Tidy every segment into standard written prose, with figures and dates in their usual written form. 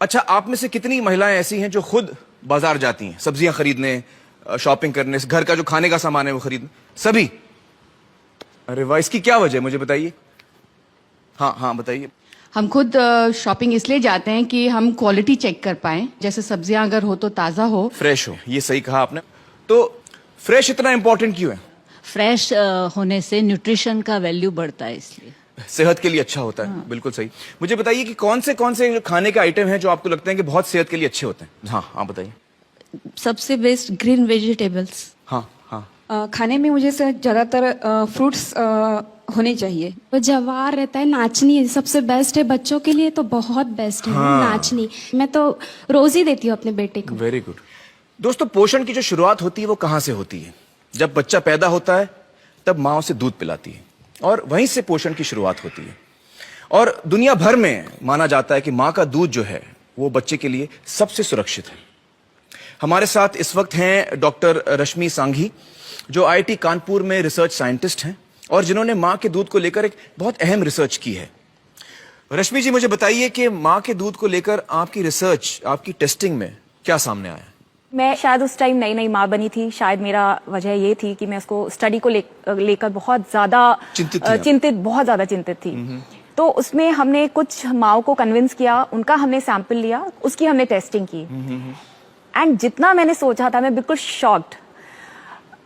अच्छा, आप में से कितनी महिलाएं ऐसी हैं जो खुद बाजार जाती हैं सब्जियां खरीदने, शॉपिंग करने, घर का जो खाने का सामान है वो खरीदने? सभी? अरे वाह, इसकी क्या वजह है मुझे बताइए। हाँ हाँ बताइए। हम खुद शॉपिंग इसलिए जाते हैं कि हम क्वालिटी चेक कर पाएं, जैसे सब्जियां अगर हो तो ताज़ा हो, फ्रेश हो। ये सही कहा आपने। तो फ्रेश इतना इंपॉर्टेंट क्यों है? फ्रेश होने से न्यूट्रिशन का वैल्यू बढ़ता है, इसलिए सेहत के लिए अच्छा होता है। हाँ। बिल्कुल सही। मुझे बताइए कि कौन से खाने के आइटम हैं जो आपको लगते हैं कि बहुत सेहत के लिए अच्छे होते हैं? हाँ हाँ बताइए। सबसे बेस्ट ग्रीन वेजिटेबल्स। हाँ हाँ। खाने में मुझे ज्यादातर फ्रूट्स होने चाहिए। वो जवार रहता है, नाचनी सबसे बेस्ट है बच्चों के लिए, तो बहुत बेस्ट है। हाँ। नाचनी मैं तो रोज ही देती हूँ अपने बेटे को। Very good. दोस्तों, पोषण की जो शुरुआत होती है वो कहाँ से होती है? जब बच्चा पैदा होता है तब माँ उसे दूध पिलाती है और वहीं से पोषण की शुरुआत होती है। और दुनिया भर में माना जाता है कि माँ का दूध जो है वो बच्चे के लिए सबसे सुरक्षित है। हमारे साथ इस वक्त हैं डॉक्टर रश्मि सांघी, जो IIT कानपुर में रिसर्च साइंटिस्ट हैं और जिन्होंने माँ के दूध को लेकर एक बहुत अहम रिसर्च की है। रश्मि जी, मुझे बताइए कि माँ के दूध को लेकर आपकी रिसर्च, आपकी टेस्टिंग में क्या सामने आया? मैं शायद उस टाइम नई नई माँ बनी थी, शायद मेरा वजह ये थी कि मैं उसको स्टडी को लेकर बहुत ज्यादा बहुत ज्यादा चिंतित थी। तो उसमें हमने कुछ माँओं को कन्विंस किया, उनका हमने सैंपल लिया, उसकी हमने टेस्टिंग की। एंड जितना मैंने सोचा था, मैं बिल्कुल शॉक्ड।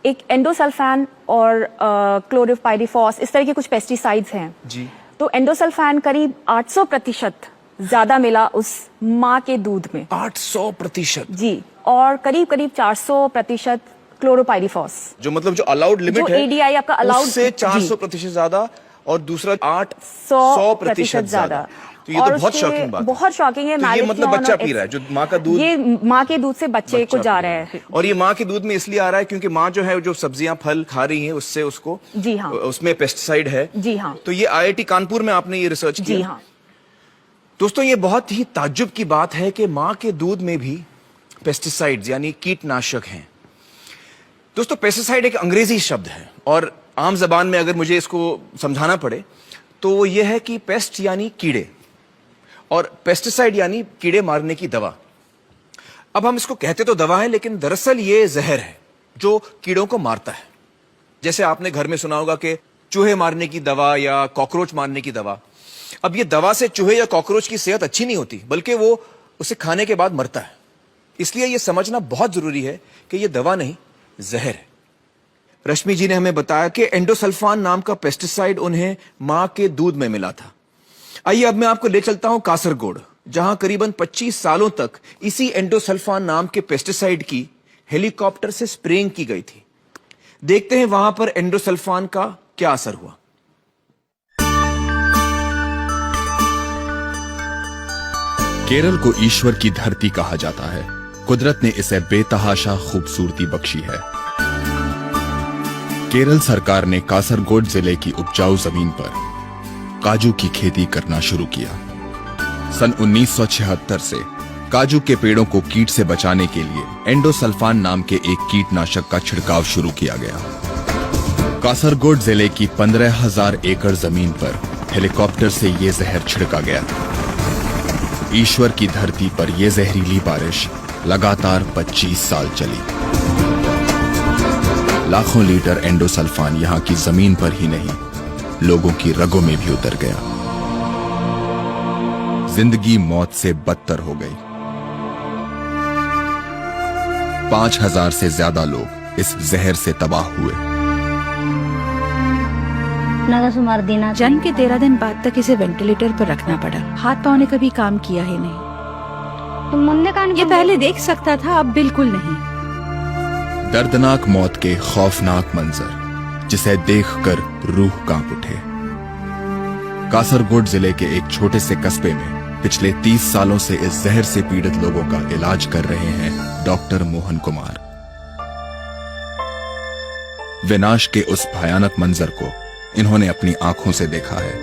एक एंडोसल्फान और क्लोरोपाइरीफॉस, इस तरह के कुछ पेस्टिसाइड्स हैं जी। तो एंडोसल्फान करीब 800% ज्यादा मिला उस माँ के दूध में। 800% जी। और करीब करीब 400% क्लोरोपाइरीफॉस, जो मतलब जो अलाउड लिमिट है, ADI आपका अलाउड से 400% ज्यादा, और दूसरा 800% ज्यादा। तो ये तो बहुत शॉकिंग बात है। बहुत शॉकिंग है। तो ये मतलब बच्चा पी रहा है, जो माँ का दूध, ये माँ के दूध से बच्चे को जा रहा है। और ये माँ के दूध में इसलिए आ रहा है क्योंकि माँ जो है, जो सब्जियां फल खा रही है, उससे उसको, जी हाँ, उसमें पेस्टिसाइड है। जी हाँ। तो ये IIT कानपुर में आपने ये रिसर्च किया? जी हाँ। दोस्तों, ये बहुत ही ताज्जुब की बात है कि माँ के दूध में भी पेस्टिसाइड्स यानी कीटनाशक हैं। दोस्तों, पेस्टिसाइड एक अंग्रेजी शब्द है और आम जबान में अगर मुझे इसको समझाना पड़े तो वो ये है कि पेस्ट यानी कीड़े और पेस्टिसाइड यानी कीड़े मारने की दवा। अब हम इसको कहते तो दवा है, लेकिन दरअसल ये जहर है जो कीड़ों को मारता है। जैसे आपने घर में सुना होगा कि चूहे मारने की दवा या कॉकरोच मारने की दवा। अब ये दवा से चूहे या कॉकरोच की सेहत अच्छी नहीं होती, बल्कि वो उसे खाने के बाद मरता है। इसलिए यह समझना बहुत जरूरी है कि यह दवा नहीं, जहर है। रश्मि जी ने हमें बताया कि एंडोसल्फान नाम का पेस्टिसाइड उन्हें मां के दूध में मिला था। आइए अब मैं आपको ले चलता हूं कासरगोड, जहां करीबन 25 सालों तक इसी एंडोसल्फान नाम के पेस्टिसाइड की हेलीकॉप्टर से स्प्रेइंग की गई थी। देखते हैं वहां पर एंडोसल्फान का क्या असर हुआ। केरल को ईश्वर की धरती कहा जाता है। कुदरत ने इसे बेतहाशा खूबसूरती बख्शी है। केरल सरकार ने कासरगोड जिले की उपजाऊ जमीन पर काजू की खेती करना शुरू किया। सन 1976 से काजू के पेड़ों को कीट से बचाने के लिए एंडोसल्फान नाम के एक कीटनाशक का छिड़काव शुरू किया गया। कासरगोड जिले की 15,000 एकड़ जमीन पर हेलीकॉप्टर से यह जहर छिड़का गया था। ईश्वर की धरती पर यह जहरीली बारिश लगातार 25 साल चली। लाखों लीटर एंडोसल्फान यहां की जमीन पर ही नहीं, लोगों की रगों में भी उतर गया। जिंदगी मौत से बदतर हो गई। 5,000 से ज्यादा लोग इस जहर से तबाह हुए। जन्म के 13 दिन बाद तक इसे वेंटिलेटर पर रखना पड़ा। हाथ पांव ने कभी काम किया ही नहीं। ये पहले देख सकता था, अब बिल्कुल नहीं। दर्दनाक मौत के खौफनाक मंजर, जिसे देखकर रूह कांप उठे। कासरगोड जिले के एक छोटे से कस्बे में पिछले 30 सालों से इस जहर से पीड़ित लोगों का इलाज कर रहे हैं डॉक्टर मोहन कुमार। विनाश के उस भयानक मंजर को इन्होंने अपनी आंखों से देखा है।